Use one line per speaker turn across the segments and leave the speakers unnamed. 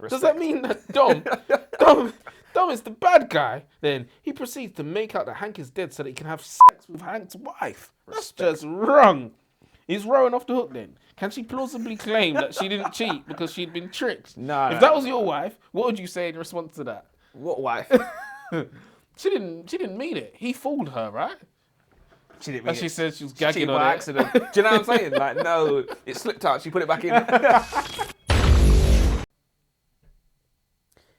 Does that mean that Dom is the bad guy? Then he proceeds to make out that Hank is dead so that he can have sex with Hank's wife. That's just wrong. Is Rowan off the hook then? Can she plausibly claim that she didn't cheat because she'd been tricked?
No.
If that was your wife, what would you say in response to that?
What wife?
She didn't mean it. He fooled her, right?
She didn't mean
And she
it.
said she was gagging
Cheated
on
by
it.
accident. Do you know what I'm saying? Like, no, it slipped out. She put it back in.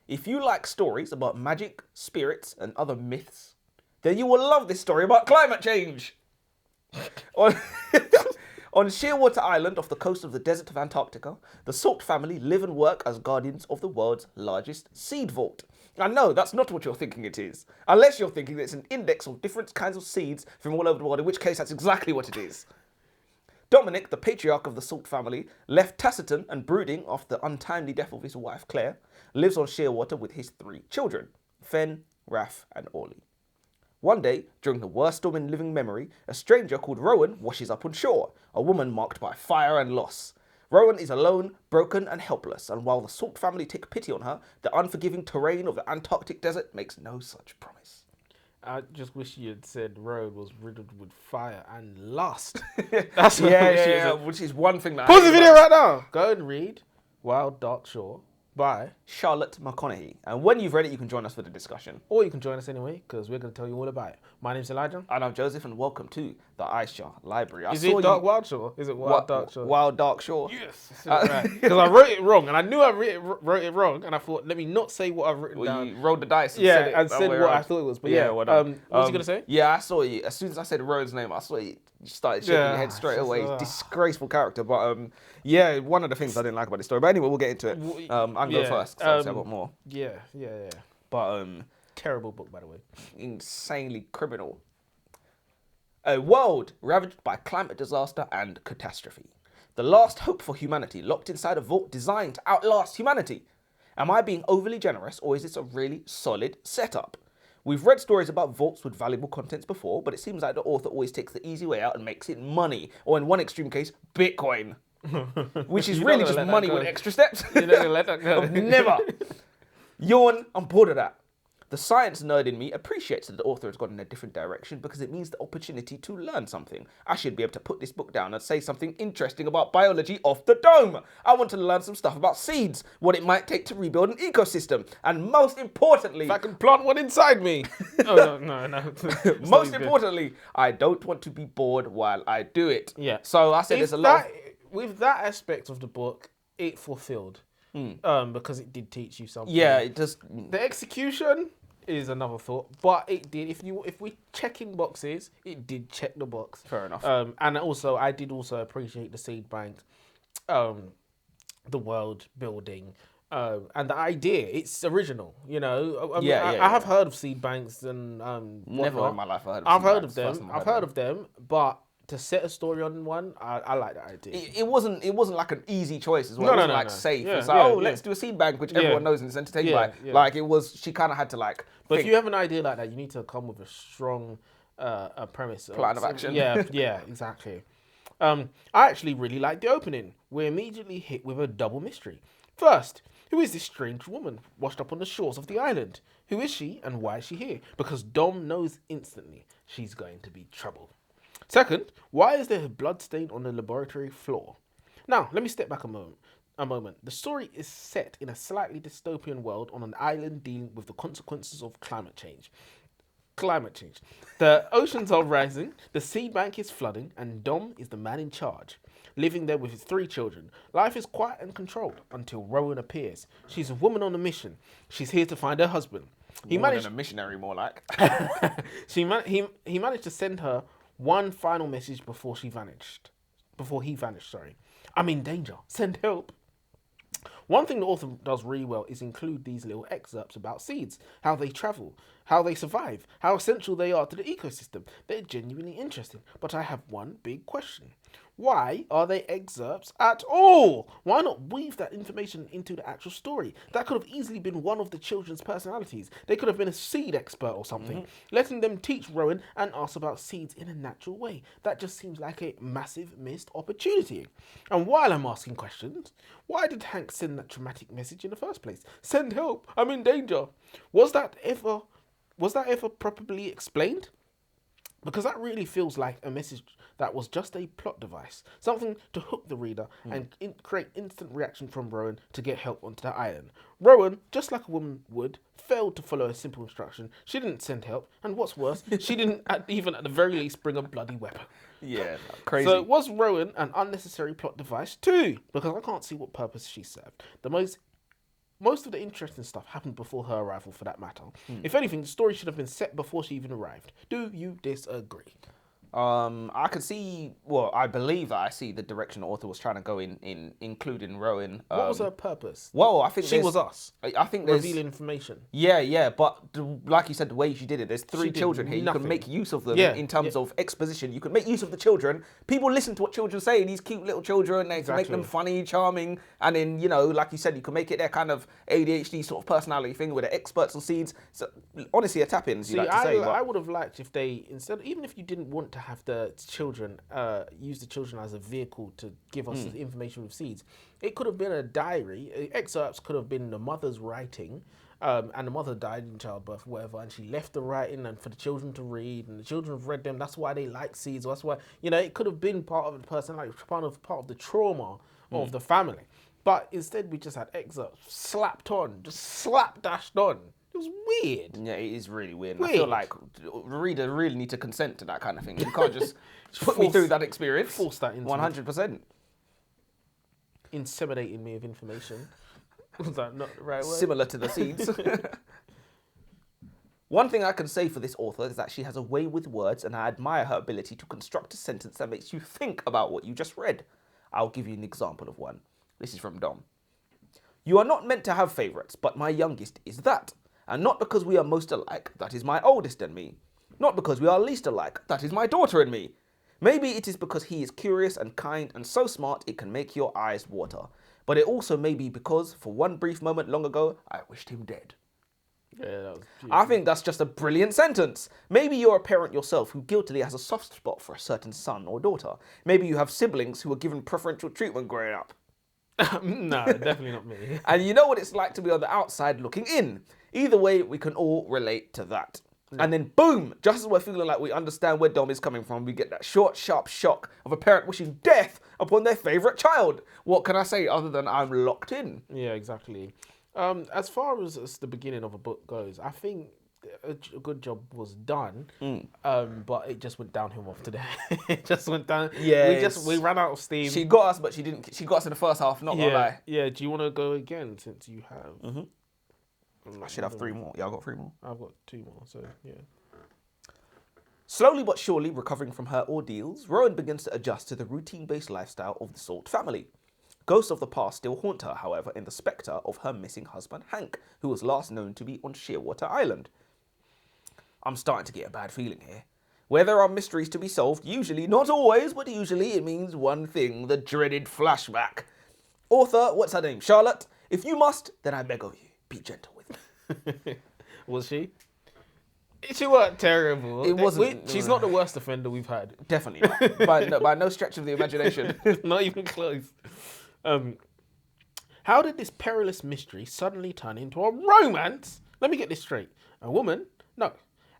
If you like stories about magic, spirits, and other myths, then you will love this story about climate change. On Shearwater Island off the coast of the desert of Antarctica, the Salt family live and work as guardians of the world's largest seed vault. I know, that's not what you're thinking it is. Unless you're thinking that it's an index of different kinds of seeds from all over the world, in which case that's exactly what it is. Dominic, the patriarch of the Salt family, left taciturn and brooding after the untimely death of his wife Claire, lives on Shearwater with his 3 children, Fen, Raph, and Orly. One day, during the worst storm in living memory, a stranger called Rowan washes up on shore, a woman marked by fire and loss. Rowan is alone, broken, and helpless, and while the Salt family take pity on her, the unforgiving terrain of the Antarctic desert makes no such promise.
I just wish you had said Rowan was riddled with fire and lust. That's what I wish you had said.
Which is one thing that
Pause the video right now. Go and read Wild Dark Shore by
Charlotte McConaghy. And when you've read it, you can join us for the discussion.
Or you can join us anyway, because we're going to tell you all about it. My name's Elijah.
And I'm Joseph, and welcome to the Aisha Library.
Is it Dark Wild Shore? Is it Wild Dark Shore?
Wild Dark Shore.
Yes. Because I wrote it wrong, and I knew I wrote it wrong, and I thought, let me not say what I've written down.
You rolled the dice and
said what I thought it was. But what was you going to say?
Yeah, I saw you. As soon as I said Rowan's name, I saw you started shaking your head straight away. Disgraceful character. But one of the things I didn't like about this story. But anyway, we'll get into it. I can go first, because I've got more.
Yeah.
But
terrible book, by the way.
Insanely criminal. A world ravaged by climate disaster and catastrophe. The last hope for humanity locked inside a vault designed to outlast humanity. Am I being overly generous, or is this a really solid setup? We've read stories about vaults with valuable contents before, but it seems like the author always takes the easy way out and makes it money, or in one extreme case, Bitcoin. Which is really just money with extra steps.
You're not going to let that go.
Never. Yawn, I'm bored of that. The science nerd in me appreciates that the author has gone in a different direction because it means the opportunity to learn something. I should be able to put this book down and say something interesting about biology off the dome. I want to learn some stuff about seeds, what it might take to rebuild an ecosystem, and most importantly...
If I can plant one inside me. Oh, no.
Most importantly, I don't want to be bored while I do it.
Yeah.
So I said there's a lot...
With that aspect of the book, it fulfilled. Because it did teach you something.
Yeah, it does.
The execution is another thought, but it did. If we checking boxes, it did check the box.
Fair enough.
And also, I did also appreciate the seed bank, the world building, and the idea. It's original, you know. I have heard of seed banks and
never in my life
I've heard of them. I've heard of them, but to set a story on one, I like that idea.
It wasn't like an easy choice as well. It wasn't safe.
Yeah,
it's like, let's do a seed bank, which everyone knows and is entertained by.
Yeah.
Like, it was, she kind of had to like...
But if you have an idea like that, you need to come with a strong premise.
Plan of action.
Yeah, exactly. I actually really like the opening. We're immediately hit with a double mystery. First, who is this strange woman washed up on the shores of the island? Who is she and why is she here? Because Dom knows instantly she's going to be trouble. Second, why is there a blood stain on the laboratory floor? Now, let me step back a moment. The story is set in a slightly dystopian world on an island dealing with the consequences of climate change. The oceans are rising, the seed bank is flooding, and Dom is the man in charge, living there with his 3 children. Life is quiet and controlled until Rowan appears. She's a woman on a mission. She's here to find her husband.
He managed a missionary, more like.
He managed to send her one final message before he vanished. I'm in danger. Send help. One thing the author does really well is include these little excerpts about seeds, how they travel, how they survive, how essential they are to the ecosystem. They're genuinely interesting, but I have one big question. Why are they excerpts at all? Why not weave that information into the actual story? That could have easily been one of the children's personalities. They could have been a seed expert or something, letting them teach Rowan and ask about seeds in a natural way. That just seems like a massive missed opportunity. And while I'm asking questions, why did Hank send that dramatic message in the first place? Send help, I'm in danger. Was that ever properly explained? Because that really feels like a message that was just a plot device, something to hook the reader and create instant reaction from Rowan to get help onto the island. Rowan, just like a woman would, failed to follow a simple instruction. She didn't send help, and what's worse, she didn't even at the very least bring a bloody weapon.
Yeah, crazy.
So was Rowan an unnecessary plot device too? Because I can't see what purpose she served. Most of the interesting stuff happened before her arrival, for that matter. If anything, the story should have been set before she even arrived. Do you disagree?
I can see, well, I believe that I see the direction the author was trying to go in including Rowan.
What was her purpose?
Well, I think
She was us.
I think there's
Revealing information.
Yeah, but like you said, the way she did it, there's three
She did
children here. You
nothing.
can make use of them
Yeah,
in terms of exposition. You can make use of the children. People listen to what children say. These cute little children, they can make them funny, charming, and then like you said, you can make it their kind of ADHD sort of personality thing where they're experts on seeds. So honestly, a tap-in, as you like to say.
I would have liked if they even if you didn't want to have the children use the children as a vehicle to give us the information with seeds. It could have been a diary. Excerpts could have been the mother's writing, and the mother died in childbirth, whatever, and she left the writing and for the children to read, and the children have read them. That's why they like seeds. That's why it could have been part of the personality, part of the trauma of the family. But instead, we just had excerpts slapped on, just slapdashed on. It was weird.
Yeah, it is really weird. I feel like the reader really need to consent to that kind of thing. You can't just put me through that experience.
Force that into
100%.
Inseminating me with information. Was that not the right word?
Similar to the seeds. One thing I can say for this author is that she has a way with words, and I admire her ability to construct a sentence that makes you think about what you just read. I'll give you an example of one. This is from Dom. You are not meant to have favourites, but my youngest is that. And not because we are most alike, that is my oldest and me. Not because we are least alike, that is my daughter and me. Maybe it is because he is curious and kind and so smart it can make your eyes water. But it also may be because, for one brief moment long ago, I wished him dead.
Yeah, that was beautiful.
I think that's just a brilliant sentence. Maybe you're a parent yourself who guiltily has a soft spot for a certain son or daughter. Maybe you have siblings who were given preferential treatment growing up.
No, definitely not me.
And you know what it's like to be on the outside looking in. Either way, we can all relate to that. Yeah. And then boom, just as we're feeling like we understand where Dom is coming from, we get that short, sharp shock of a parent wishing death upon their favourite child. What can I say other than I'm locked in?
Yeah, exactly. As far as the beginning of a book goes, I think a good job was done, but it just went downhill after that. It just went down.
Yeah,
we ran out of steam.
She got us, but she didn't. She got us in the first half. Not gonna lie.
Yeah. Do you want to go again since you have?
I should have 3 more. Yeah, I've got 3 more.
I've got 2 more. So yeah.
Slowly but surely recovering from her ordeals, Rowan begins to adjust to the routine-based lifestyle of the Salt family. Ghosts of the past still haunt her, however, in the spectre of her missing husband Hank, who was last known to be on Shearwater Island. I'm starting to get a bad feeling here. Where there are mysteries to be solved, usually, not always, but usually it means one thing, the dreaded flashback. Author, what's her name? Charlotte? If you must, then I beg of you, be gentle with me.
Was she? She weren't terrible.
It wasn't.
She's not the worst offender we've had.
Definitely not. By no stretch of the imagination.
Not even close. How did this perilous mystery suddenly turn into a romance? Let me get this straight. A woman? No.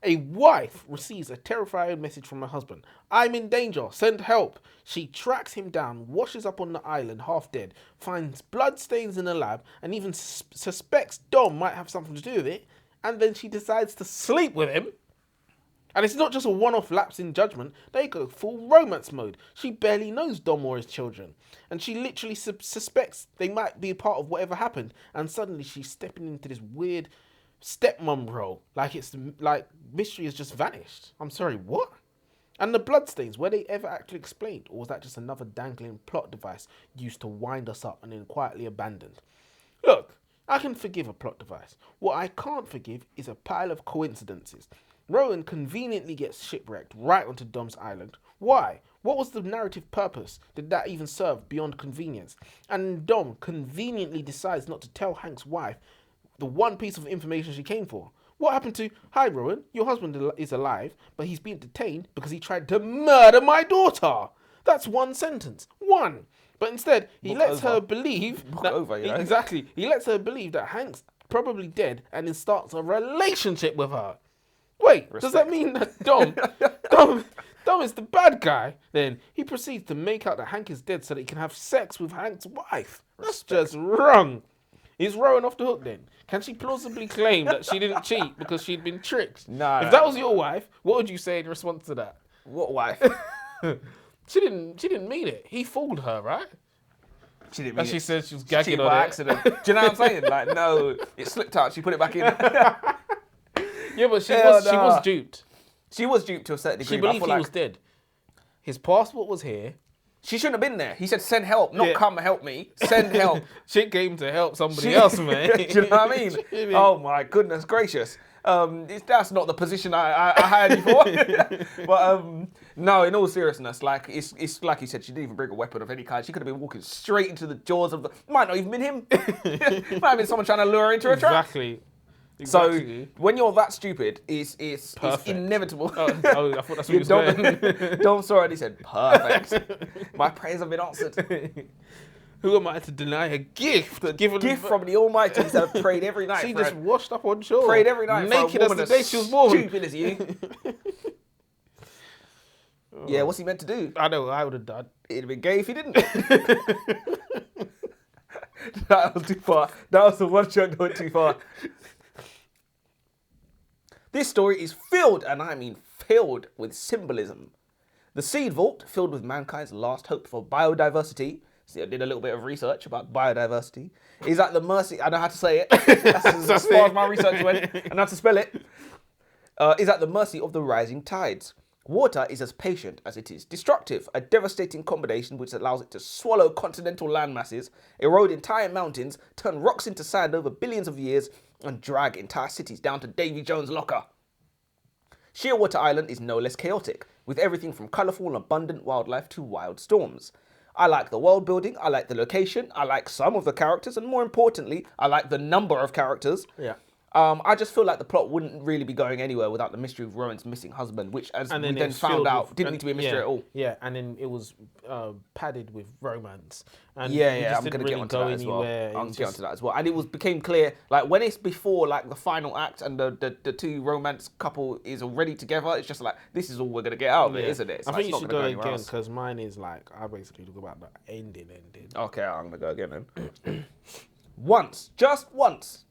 A wife receives a terrifying message from her husband. I'm in danger. Send help. She tracks him down, washes up on the island half dead, finds bloodstains in the lab, and even suspects Dom might have something to do with it. And then she decides to sleep with him. And it's not just a one-off lapse in judgment. They go full romance mode. She barely knows Dom or his children. And she literally suspects they might be a part of whatever happened. And suddenly she's stepping into this weird stepmom role. Like mystery has just vanished. I'm sorry, what? And the bloodstains, were they ever actually explained? Or was that just another dangling plot device used to wind us up and then quietly abandoned? Look, I can forgive a plot device. What I can't forgive is a pile of coincidences. Rowan conveniently gets shipwrecked right onto Dom's island, Why? What was the narrative purpose? Did that even serve beyond convenience? And Dom conveniently decides not to tell Hank's wife the one piece of information she came for. What happened to, hi Rowan, your husband is alive, but he's been detained because he tried to murder my daughter. That's one sentence. One. But instead, he lets her believe that, exactly, he lets her believe that Hank's probably dead and then starts a relationship with her. Wait, does that mean that Dom is the bad guy? Then he proceeds to make out that Hank is dead so that he can have sex with Hank's wife. That's just wrong. Is Rowan off the hook then? Can she plausibly claim that she didn't cheat because she'd been tricked?
No.
If that was your wife, what would you say in response to that?
What wife?
She didn't mean it. He fooled her, right?
She didn't mean
And
it.
she said she was gagging on
by
it.
accident. Do you know what I'm saying? Like, no, it slipped out. She put it back in.
Yeah, but she was duped.
She was duped to a certain degree.
She believed he was dead. His passport was here.
She shouldn't have been there. He said, send help, not come help me. Send help.
She came to help somebody else, man.
Do you know what I mean? Oh, my goodness gracious. That's not the position I hired you for. But no, in all seriousness, like it's like you said, she didn't even bring a weapon of any kind. She could have been walking straight into the jaws of the... Might not even been him. Might have been someone trying to lure her into a trap.
Exactly.
So when you're that stupid, it's inevitable.
Oh, I thought that's what you said.
Dom saw it and he said, perfect. My prayers have been answered.
Who am I to deny a gift? A
gift from the Almighty. He said, prayed every night.
She just washed up on shore.
Prayed every night.
Naked as the day she was born.
Stupid as you. Yeah, what's he meant to do?
I know, I would have done.
It'd have been gay if he didn't. That was too far. That was the one joke that went too far. This story is filled, and I mean filled, with symbolism. The seed vault, filled with mankind's last hope for biodiversity. See, I did a little bit of research about biodiversity. Is at the mercy... I know how to say it. That's as far as my research went. I know how to spell it. Is at the mercy of the rising tides. Water is as patient as it is destructive, a devastating combination which allows it to swallow continental land masses, erode entire mountains, turn rocks into sand over billions of years, and drag entire cities down to Davy Jones' locker. Shearwater Island is no less chaotic, with everything from colourful and abundant wildlife to wild storms. I like the world building, I like the location, I like some of the characters, and more importantly, I like the number of characters.
Yeah.
I just feel like the plot wouldn't really be going anywhere without the mystery of Rowan's missing husband, which, as we then found out, didn't need to be a mystery at all.
Yeah, and then it was padded with romance. And
I'm going to get onto that as well. I'm going to get onto that as well. And it became clear, like, when it's before, like, the final act and the two romance couple is already together, it's just like, this is all we're going to get out of it, isn't it?
I think you should go again, because mine is like, I basically talk about the ending.
Okay, I'm going to go again then. Once, just once,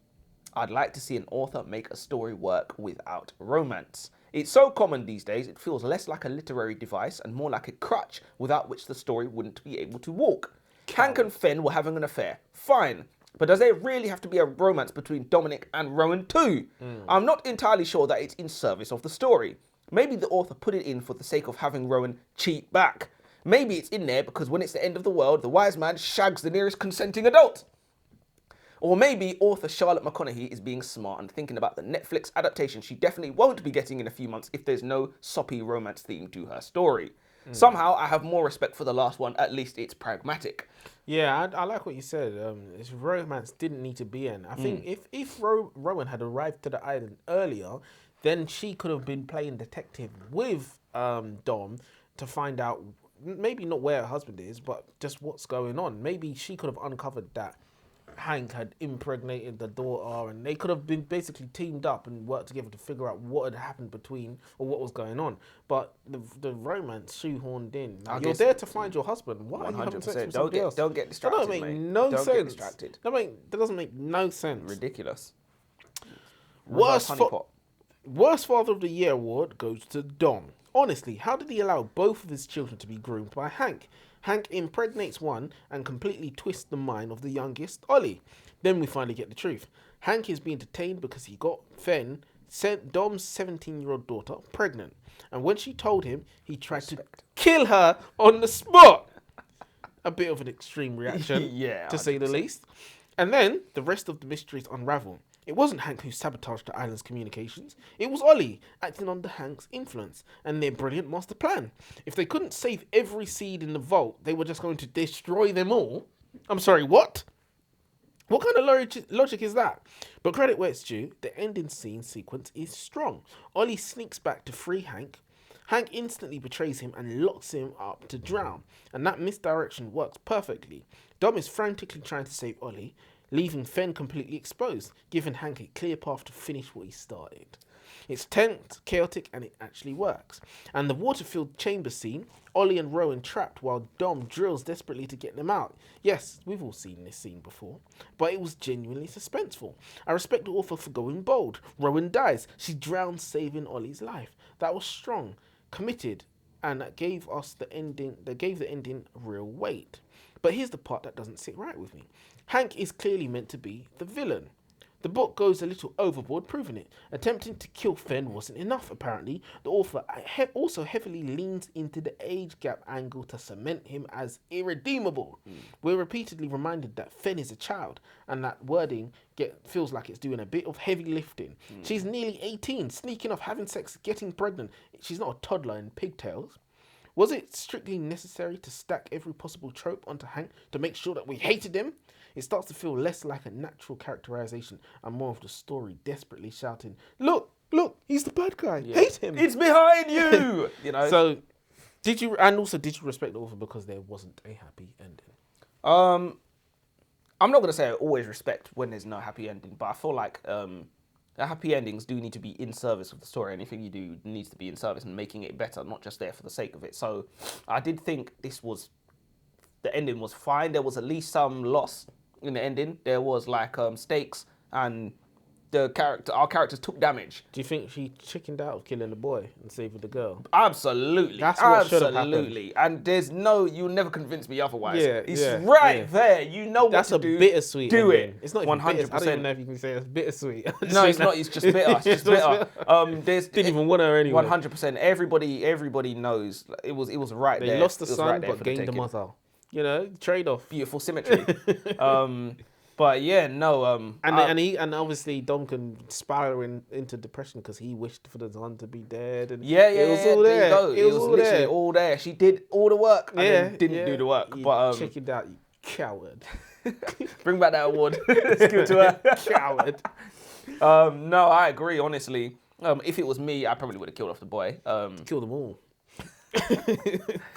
I'd like to see an author make a story work without romance. It's so common these days, it feels less like a literary device and more like a crutch without which the story wouldn't be able to walk. Hank and Fen were having an affair. Fine. But does there really have to be a romance between Dominic and Rowan too? I'm not entirely sure that it's in service of the story. Maybe the author put it in for the sake of having Rowan cheat back. Maybe it's in there because when it's the end of the world, the wise man shags the nearest consenting adult. Or maybe author Charlotte McConaghy is being smart and thinking about the Netflix adaptation she definitely won't be getting in a few months if there's no soppy romance theme to her story. Somehow, I have more respect for the last one. At least it's pragmatic.
Yeah, I like what you said. This romance didn't need to be in. I think if Rowan had arrived to the island earlier, then she could have been playing detective with Dom to find out, maybe not where her husband is, but just what's going on. Maybe she could have uncovered that Hank had impregnated the daughter, and they could have been basically teamed up and worked together to figure out what had happened between, or what was going on. But the romance shoehorned in. Like, you're there to find your husband. Why are you having sex with somebody else?
Don't get distracted,
That doesn't make no sense.
Get distracted.
That doesn't make no sense.
Ridiculous.
Worst Father of the Year award goes to Dom. Honestly, how did he allow both of his children to be groomed by Hank? Hank impregnates one and completely twists the mind of the youngest, Ollie. Then we finally get the truth. Hank is being detained because he got Dom's 17-year-old daughter, pregnant. And when she told him, he tried to kill her on the spot. A bit of an extreme reaction, to say the least. And then the rest of the mysteries unravel. It wasn't Hank who sabotaged the island's communications. It was Ollie, acting under Hank's influence and their brilliant master plan. If they couldn't save every seed in the vault, they were just going to destroy them all. I'm sorry, what? What kind of logic is that? But credit where it's due, the ending scene sequence is strong. Ollie sneaks back to free Hank. Hank instantly betrays him and locks him up to drown. And that misdirection works perfectly. Dom is frantically trying to save Ollie, leaving Fen completely exposed, giving Hank a clear path to finish what he started. It's tense, chaotic, and it actually works. And the water-filled chamber scene, Ollie and Rowan trapped while Dom drills desperately to get them out. Yes, we've all seen this scene before, but it was genuinely suspenseful. I respect the author for going bold. Rowan dies. She drowns, saving Ollie's life. That was strong, committed, and that gave the ending real weight. But here's the part that doesn't sit right with me. Hank is clearly meant to be the villain. The book goes a little overboard proving it. Attempting to kill Fen wasn't enough, apparently. The author also heavily leans into the age gap angle to cement him as irredeemable. We're repeatedly reminded that Fen is a child, and that wording feels like it's doing a bit of heavy lifting. She's nearly 18, sneaking off, having sex, getting pregnant. She's not a toddler in pigtails. Was it strictly necessary to stack every possible trope onto Hank to make sure that we hated him? It starts to feel less like a natural characterization and more of the story desperately shouting, look, he's the bad guy, hate him.
It's behind you! You know?
So, did you respect the author because there wasn't a happy ending?
I'm not going to say I always respect when there's no happy ending, but I feel like the happy endings do need to be in service of the story. Anything you do needs to be in service and making it better, not just there for the sake of it. So I did think the ending was fine. There was at least some loss in the ending. There was like stakes, and our characters took damage.
Do you think she chickened out of killing the boy and saving the girl?
Absolutely.
That's what should have happened.
Absolutely. And you'll never convince me otherwise. It's there. You know
that's
what to do.
That's a bittersweet
Do
ending.
it.
It's not even
100%.
bitter. I don't even know if you can say it's bittersweet.
No, it's not. It's just bitter. It's just bitter.
Didn't even want her anyway.
100%. Everybody knows it was right there.
They lost the son,
right
but gained the mother. You know, trade-off.
Beautiful symmetry. But yeah, no.
And obviously Dom can spiral into depression because he wished for the son to be dead. And
it was all there. It was literally all there. She did all the work and then didn't do the work. But
check it out, you coward.
Bring back that award. Let's give it to her.
Coward.
No, I agree. Honestly, if it was me, I probably would have killed off the boy.
Kill them all.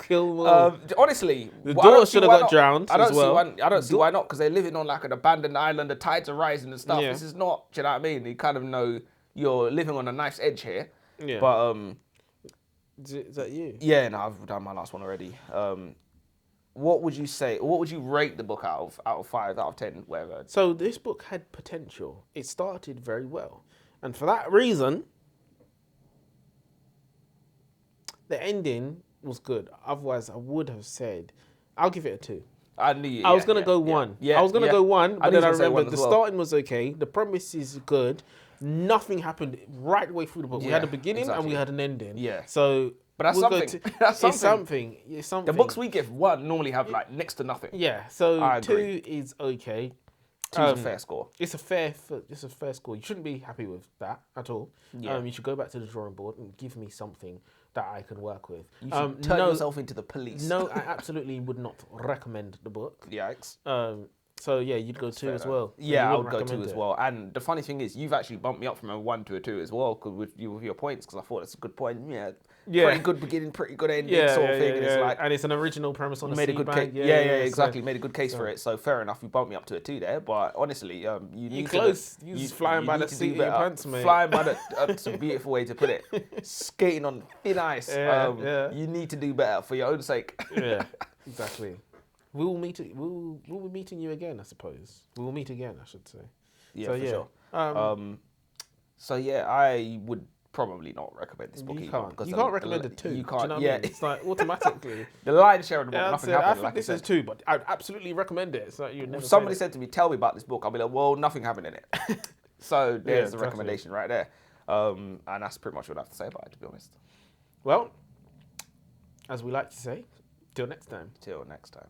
Kill them all.
Honestly,
the daughter should have got drowned.
I don't see why not, because they're living on like an abandoned island. The tides are rising and stuff. This is not. Do you know what I mean? You kind of know you're living on a nice edge here.
Yeah.
But
is that you?
Yeah, no, I've done my last one already. What would you say? What would you rate the book out of 5, out of 10, whatever?
So this book had potential. It started very well, and for that reason, the ending was good. Otherwise, I would have said, I'll give it a 2.
I was
going to go 1.
Yeah,
I was going to go 1, but then I remembered the
well.
starting was okay. The premise is good. Nothing happened right the way through the book. We had a beginning and we had an ending.
Yeah.
So,
but that's something.
It's something.
The books we give 1 normally have like next to nothing.
Yeah. So 2 is okay.
2 is a fair score.
It's a fair score. You shouldn't be happy with that at all.
Yeah.
You should go back to the drawing board and give me something that I can work with.
You should turn yourself into the police.
No, I absolutely would not recommend the book.
Yikes.
So yeah, you'd go 2 as well.
Yeah, I would go 2 as well. And the funny thing is, you've actually bumped me up from a 1 to a 2 as well, with your points, because I thought it's a good point. Yeah. Pretty good beginning, pretty good ending, sort of thing. And it's like,
and it's an original premise on the
made a good
bag.
case. Exactly. Made a good case for it. So fair enough. You bumped me up to a 2 there. But honestly, you need
close. You're flying by the seat of your pants, mate.
Flying by the. That's a beautiful way to put it. Skating on thin ice. You need to do better for your own sake.
Yeah, exactly. We will meet. We'll be meeting you again, I suppose. We will meet again, I should say.
Yeah, for sure. So yeah, I would probably not recommend this book.
You can't recommend a 2.
You can't.
It's like automatically.
The lion's share of the book, nothing happened.
I think this is 2, but I'd absolutely recommend it. It's like you never.
Somebody said to me, "Tell me about this book." I'll be like, "Well, nothing happened in it." So there's the recommendation right there. And that's pretty much what I have to say about it, to be honest.
Well, as we like to say, till next time.
Till next time.